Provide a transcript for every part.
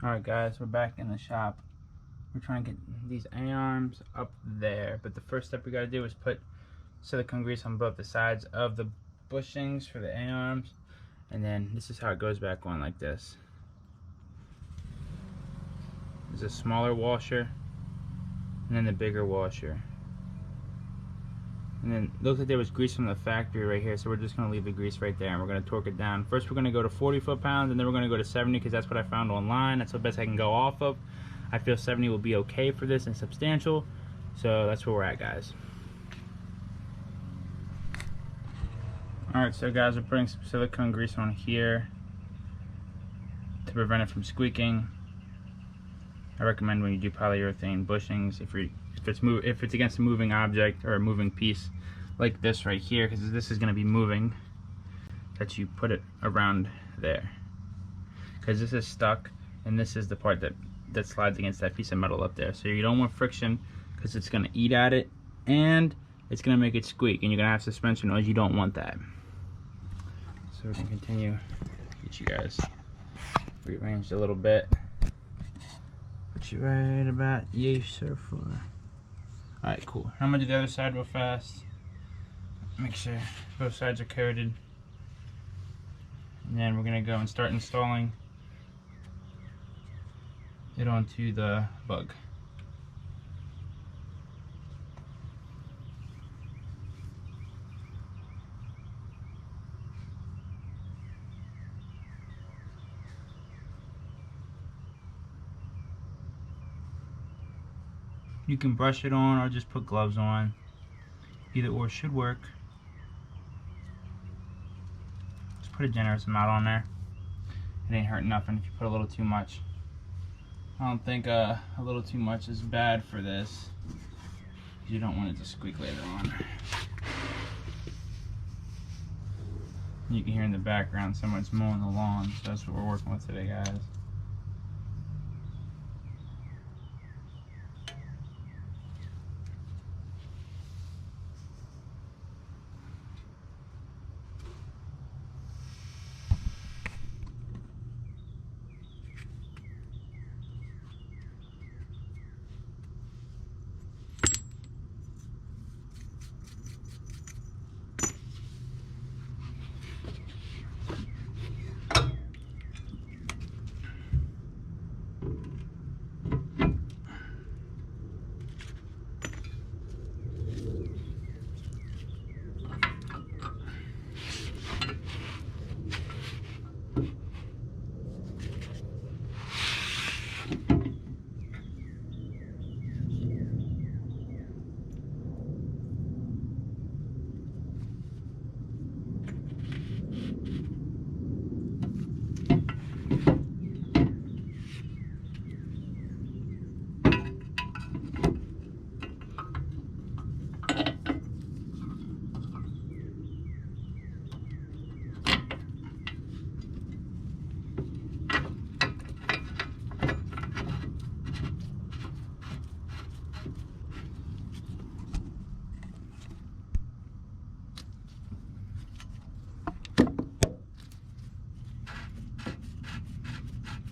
Alright guys, we're back in the shop. We're trying to get these A-arms up there, but the first step we gotta do is put silicone grease on both the sides of the bushings for the A-arms, and then this is how it goes back on, like this. There's a smaller washer and then the bigger washer, and then it looks like there was grease from the factory right here, so we're just going to leave the grease right there and we're going to torque it down. First we're going to go to 40 foot-pounds and then we're going to go to 70 because that's what I found online. That's the best I can go off of. I feel 70 will be okay for this and substantial, so that's where we're at, guys. Alright, so guys, we're putting some silicone grease on here to prevent it from squeaking. I recommend when you do polyurethane bushings, if it's against a moving object or a moving piece like this right here, because this is going to be moving, that you put it around there, because this is stuck and this is the part that slides against that piece of metal up there. So you don't want friction because it's going to eat at it and it's going to make it squeak, and you're going to have suspension noise. You don't want that. So we can continue, get you guys rearranged a little bit. Put you right about yay so far. Alright, cool. I'm gonna do the other side real fast. Make sure both sides are coated. And then we're gonna go and start installing it onto the bug. You can brush it on or just put gloves on. Either or should work. Just put a generous amount on there. It ain't hurting nothing if you put a little too much. I don't think a little too much is bad for this. You don't want it to squeak later on. You can hear in the background someone's mowing the lawn, so that's what we're working with today, guys.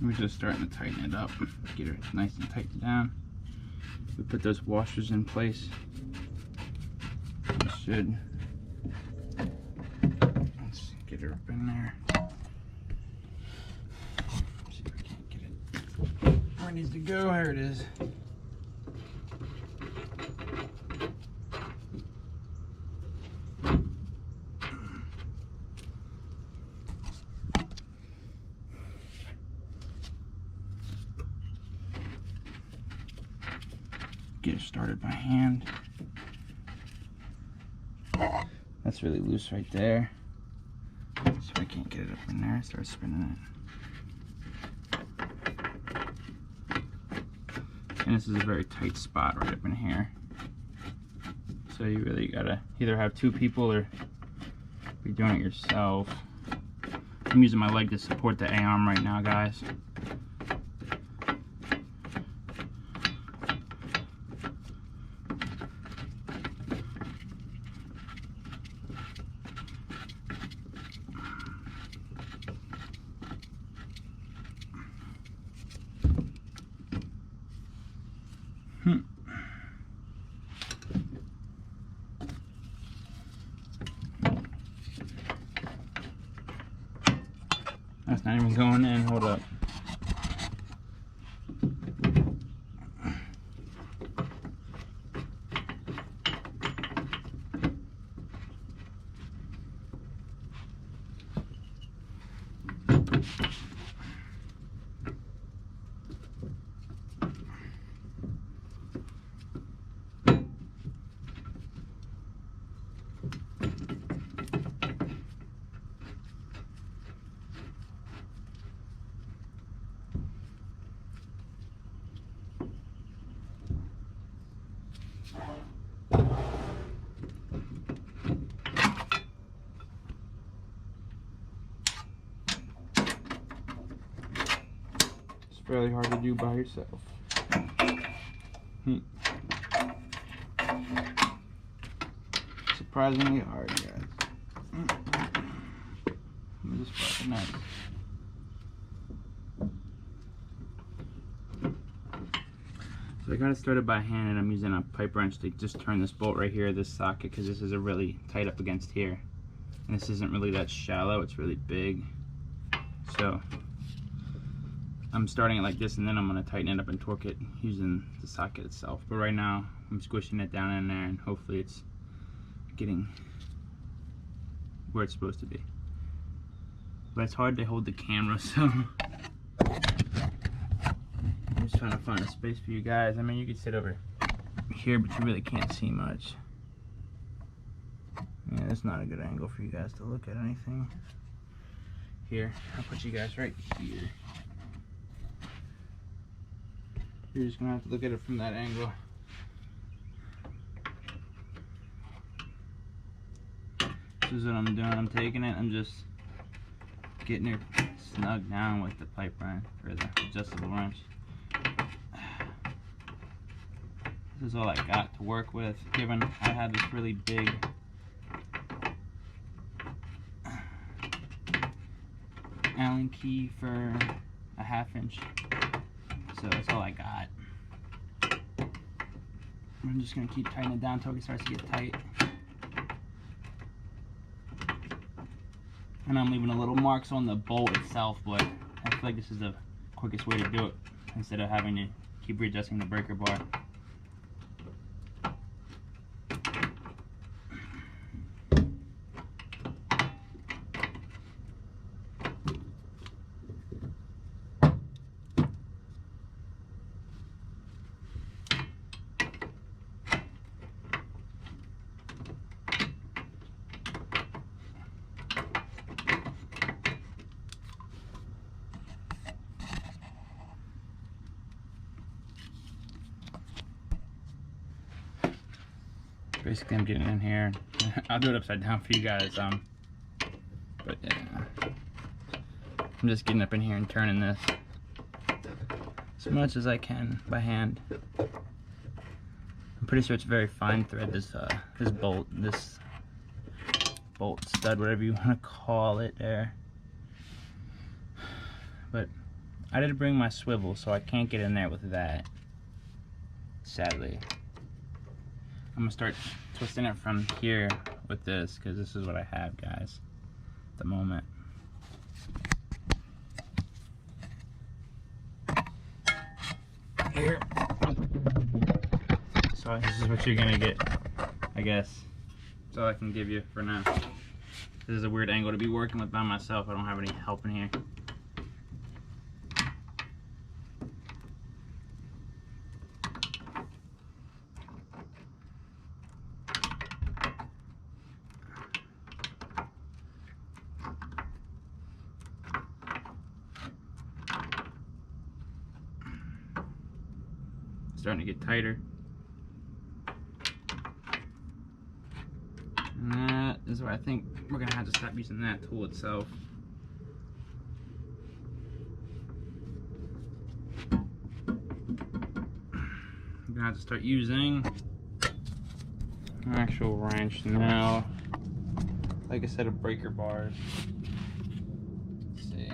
We're just starting to tighten it up, get it nice and tightened down. We put those washers in place. It should. Let's get her up in there. See if I can't get it where it needs to go. Here it is. Get it started by hand. That's really loose right there. So I can't get it up in there. Start spinning it. And this is a very tight spot right up in here. So you really gotta either have two people or be doing it yourself. I'm using my leg to support the A-arm right now, guys. That's not even going in. Hold up. Fairly hard to do by yourself. Surprisingly hard, guys. This is fucking nice. So I got it started by hand, and I'm using a pipe wrench to just turn this bolt right here, this socket, because this is a really tight up against here. And this isn't really that shallow, it's really big. So I'm starting it like this, and then I'm going to tighten it up and torque it using the socket itself. But right now, I'm squishing it down in there, and hopefully it's getting where it's supposed to be. But it's hard to hold the camera, so I'm just trying to find a space for you guys. I mean, you could sit over here, but you really can't see much. Yeah, that's not a good angle for you guys to look at anything. Here, I'll put you guys right here. You're just gonna have to look at it from that angle. This is what I'm doing. I'm taking it, I'm just getting it snug down with the pipe wrench, or the adjustable wrench. This is all I got to work with, given I had this really big Allen key for a 1/2 inch. So that's all I got. I'm just gonna keep tightening it down until it starts to get tight. And I'm leaving a little marks on the bolt itself, but I feel like this is the quickest way to do it instead of having to keep readjusting the breaker bar. Basically, I'm getting in here. I'll do it upside down for you guys. But yeah, I'm just getting up in here and turning this as much as I can by hand. I'm pretty sure it's very fine thread. This bolt, this bolt stud, whatever you want to call it, there. But I didn't bring my swivel, so I can't get in there with that, sadly. I'm gonna start twisting it from here with this, because this is what I have, guys, at the moment. Here. So this is what you're gonna get, I guess. That's all I can give you for now. This is a weird angle to be working with by myself. I don't have any help in here. Starting to get tighter. And that is where I think we're gonna have to stop using that tool itself. I'm gonna have to start using an actual wrench now. Like a set of breaker bars. Let's see.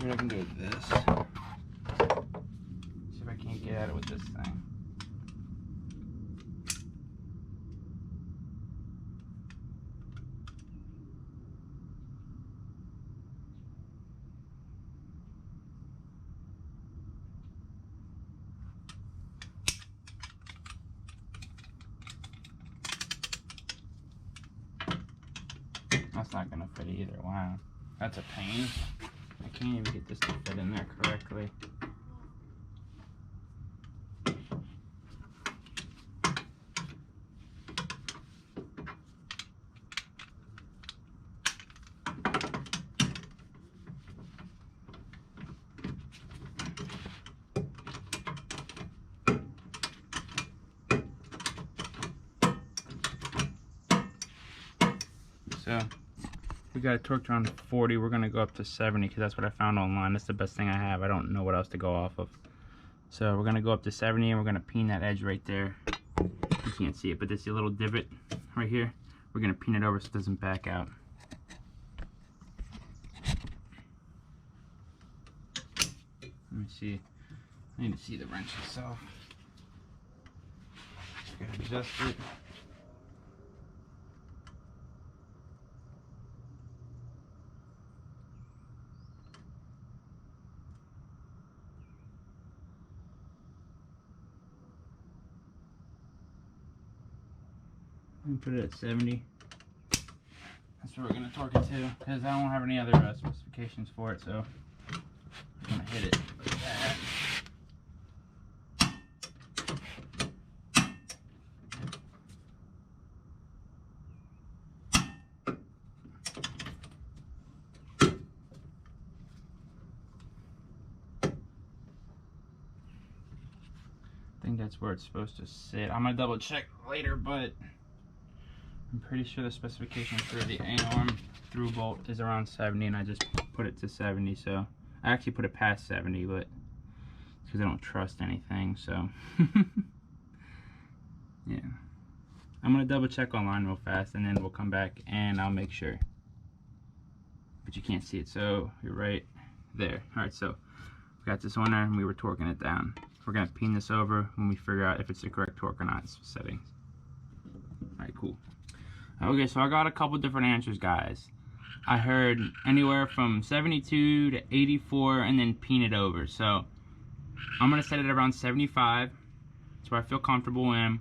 Maybe I can do this. See if I can't get at it with this thing. That's not gonna fit either. Wow, that's a pain. I can't even get this to fit in there correctly. So we got it torqued around 40. We're gonna go up to 70 because that's what I found online. That's the best thing I have. I don't know what else to go off of. So we're gonna go up to 70 and we're gonna peen that edge right there. You can't see it, but there's a little divot right here. We're gonna peen it over so it doesn't back out. Let me see. I need to see the wrench itself. Just gotta adjust it. And put it at 70. That's where we're gonna torque it to, because I don't have any other specifications for it, so I'm gonna hit it like that. I think that's where it's supposed to sit. I'm gonna double check later, but I'm pretty sure the specification for the A-arm through bolt is around 70, and I just put it to 70. So I actually put it past 70, but because I don't trust anything. So yeah, I'm gonna double check online real fast, and then we'll come back and I'll make sure. But you can't see it, so you're right there. All right, so we got this on there, and we were torquing it down. We're gonna peen this over when we figure out if it's the correct torque or not. Settings. All right, cool. Okay, so I got a couple different answers, guys. I heard anywhere from 72 to 84 and then peen it over. So I'm gonna set it around 75. That's where I feel comfortable in.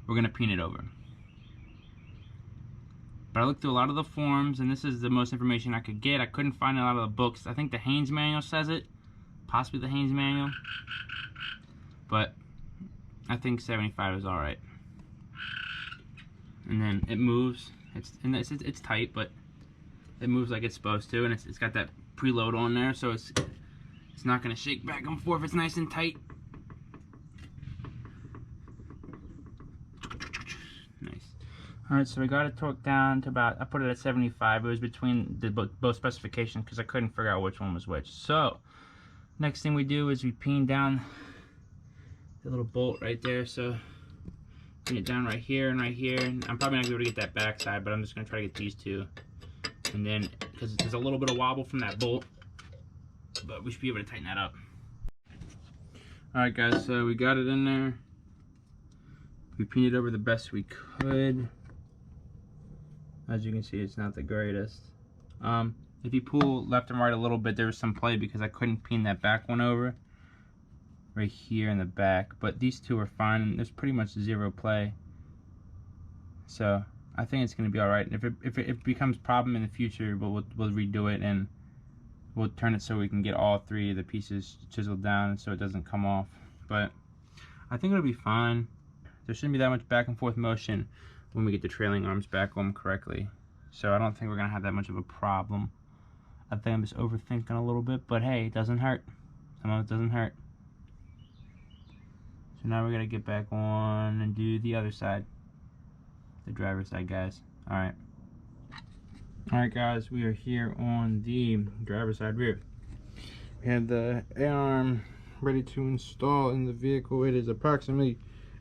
We're gonna peen it over. But I looked through a lot of the forums, and this is the most information I could get. I couldn't find a lot of the books. I think the Haynes manual says it. Possibly the Haynes manual. But I think 75 is alright. And then it moves. It's tight, but it moves like it's supposed to, and it's got that preload on there, so it's not gonna shake back and forth. It's nice and tight. Nice. All right, so we got it torqued down to about, I put it at 75. It was between the both specifications because I couldn't figure out which one was which. So next thing we do is we peen down the little bolt right there. So pin it down right here and right here. And I'm probably not gonna be able to get that back side, but I'm just gonna try to get these two. And then, because there's a little bit of wobble from that bolt, but we should be able to tighten that up. Alright guys, so we got it in there. We peened it over the best we could. As you can see, it's not the greatest. If you pull left and right a little bit, there was some play because I couldn't peen that back one over. Right here in the back, but these two are fine, and there's pretty much zero play, so I think it's going to be all right. If it becomes a problem in the future, we'll redo it, and we'll turn it so we can get all three of the pieces chiseled down so it doesn't come off. But I think it'll be fine. There shouldn't be that much back and forth motion when we get the trailing arms back on them correctly, so I don't think we're going to have that much of a problem. I think I'm just overthinking a little bit, but hey, it doesn't hurt. Sometimes it doesn't hurt. So now we're gonna get back on and do the other side, the driver's side, guys. Alright. Alright guys, we are here on the driver's side rear. We have the A-arm ready to install in the vehicle. It is approximately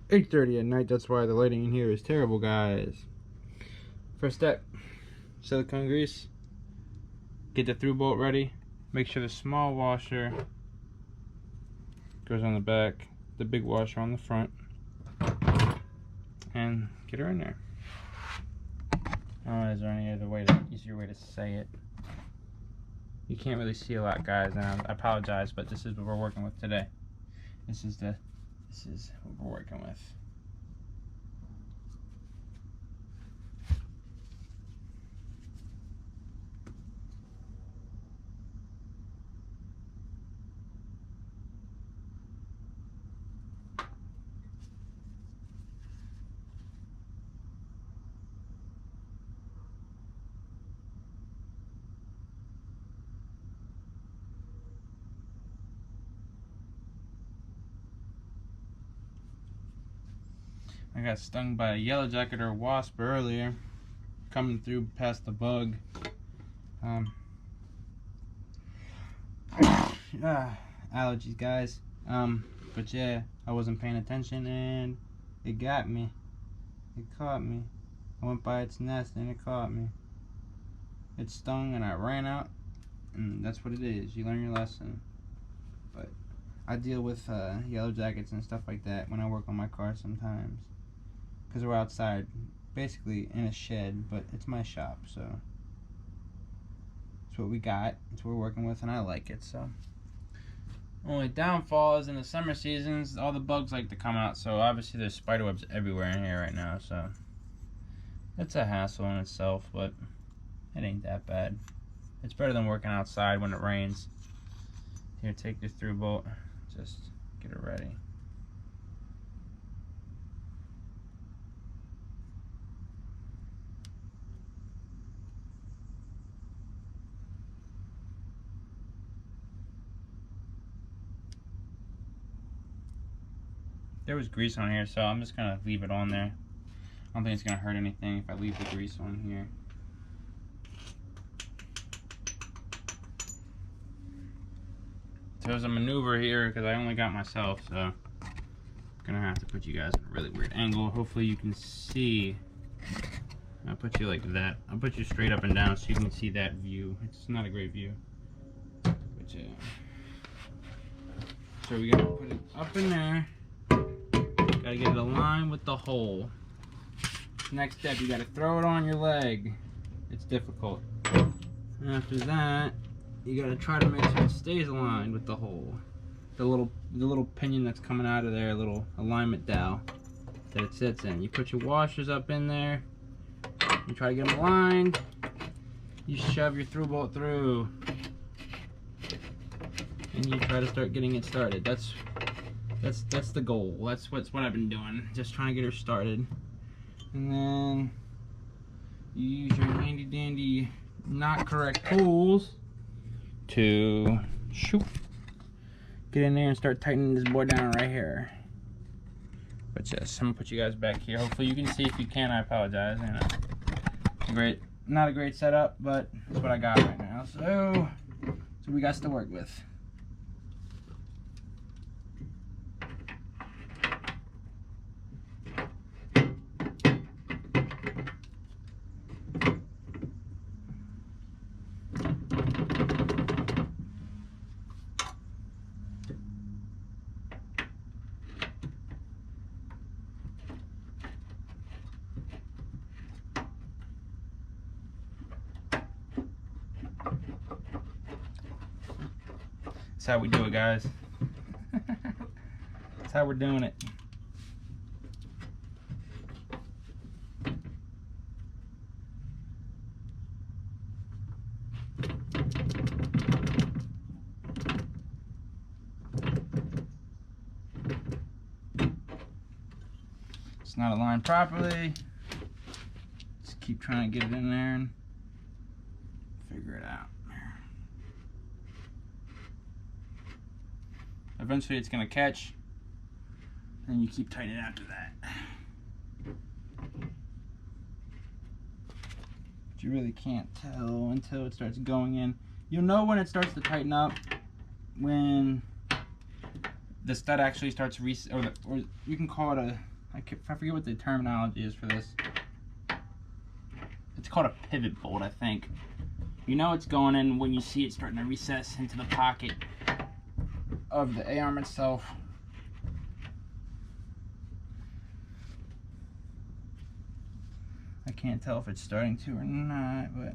8:30 at night. That's why the lighting in here is terrible, guys. First step, silicone grease. Get the through bolt ready. make sure the small washer goes on the back, the big washer on the front, and get her in there. Oh, is there any other way easier way to say it? You can't really see a lot, guys, and I apologize, but this is what we're working with today. This is what we're working with. I got stung by a yellow jacket or a wasp earlier, coming through past the bug. Allergies, guys. But yeah, I wasn't paying attention and it got me. It caught me. I went by its nest and it caught me. It stung and I ran out, and that's what it is. You learn your lesson. But I deal with yellow jackets and stuff like that when I work on my car sometimes. Because we're outside, basically in a shed, but it's my shop, so it's what we got, it's what we're working with, and I like it. So only downfall is in the summer seasons, all the bugs like to come out, so obviously there's spider webs everywhere in here right now, so it's a hassle in itself, but it ain't that bad. It's better than working outside when it rains. Here, take your through bolt, just get it ready. There was grease on here, so I'm just gonna leave it on there. I don't think it's gonna hurt anything if I leave the grease on here. So there's a maneuver here because I only got myself, so I'm gonna have to put you guys in a really weird angle. Hopefully you can see. I'll put you like that. I'll put you straight up and down so you can see that view. It's not a great view, but yeah. So we gotta put it up in there. Gotta get it aligned with the hole. Next step, you gotta throw it on your leg. It's difficult. And after that, you gotta try to make sure it stays aligned with the hole. The little pinion that's coming out of there, little alignment dowel that it sits in. You put your washers up in there. You try to get them aligned. You shove your through bolt through, and you try to start getting it started. That's the goal. That's what I've been doing. Just trying to get her started. And then you use your handy dandy not correct tools to get in there and start tightening this board down right here. But yes, I'm gonna put you guys back here. Hopefully you can see. If you can, I apologize. Not a great setup, but that's what I got right now. So we got to work with. That's how we do it, guys. That's how we're doing it. It's not aligned properly. Just keep trying to get it in there and figure it out. Eventually it's going to catch, and you keep tightening after that. But you really can't tell until it starts going in. You'll know when it starts to tighten up when the stud actually starts or you can call it a, I forget what the terminology is for this. It's called a pivot bolt, I think. You know it's going in when you see it starting to recess into the pocket of the A-arm itself. I can't tell if it's starting to or not, but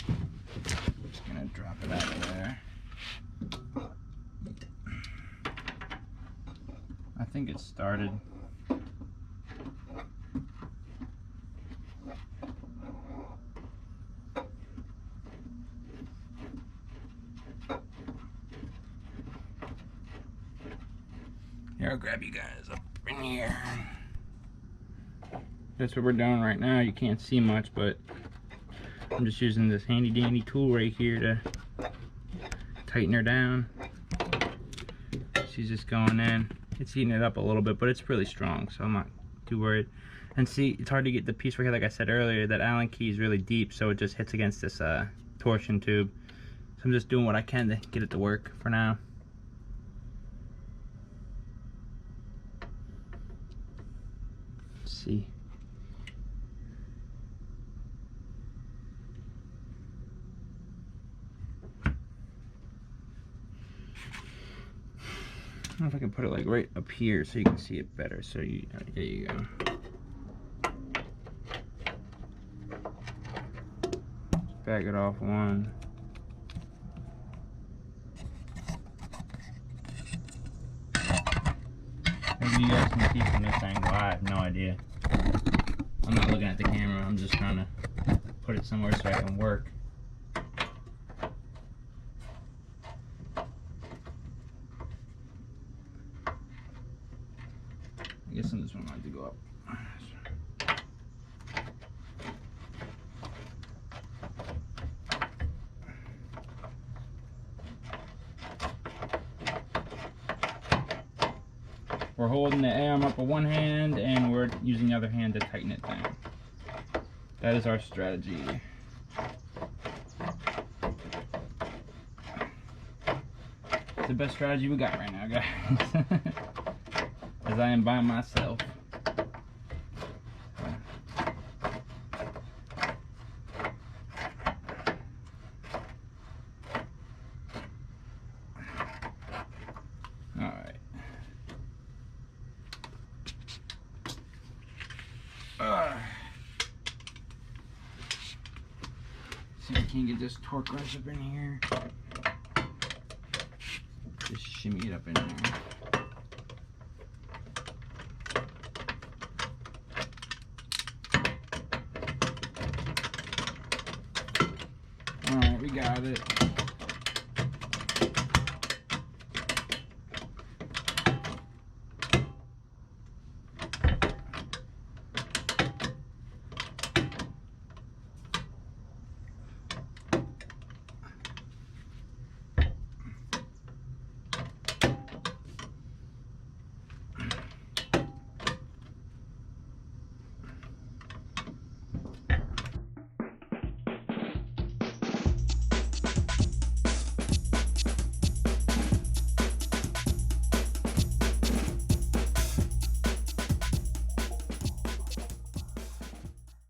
I'm just gonna drop it out of there. I think it started. Here, I'll grab you guys up in here. That's what we're doing right now. You can't see much, but I'm just using this handy dandy tool right here to tighten her down. She's just going in. It's heating it up a little bit, but it's really strong, so I'm not too worried. And see, it's hard to get the piece right here, like I said earlier. That Allen key is really deep, so it just hits against this torsion tube. So I'm just doing what I can to get it to work for now. Let's see. I don't know if I can put it like right up here so you can see it better. So you, there you go. Just back it off one. Maybe you guys can see from this angle. I have no idea. I'm not looking at the camera. I'm just trying to put it somewhere so I can work. I guess this one might to go up. We're holding the A-arm up with one hand and we're using the other hand to tighten it down. That is our strategy. It's the best strategy we got right now, guys. As I am by myself. Alright. See if I can get this torque wrench up in here. Just shimmy it up in there. Alright, we got it.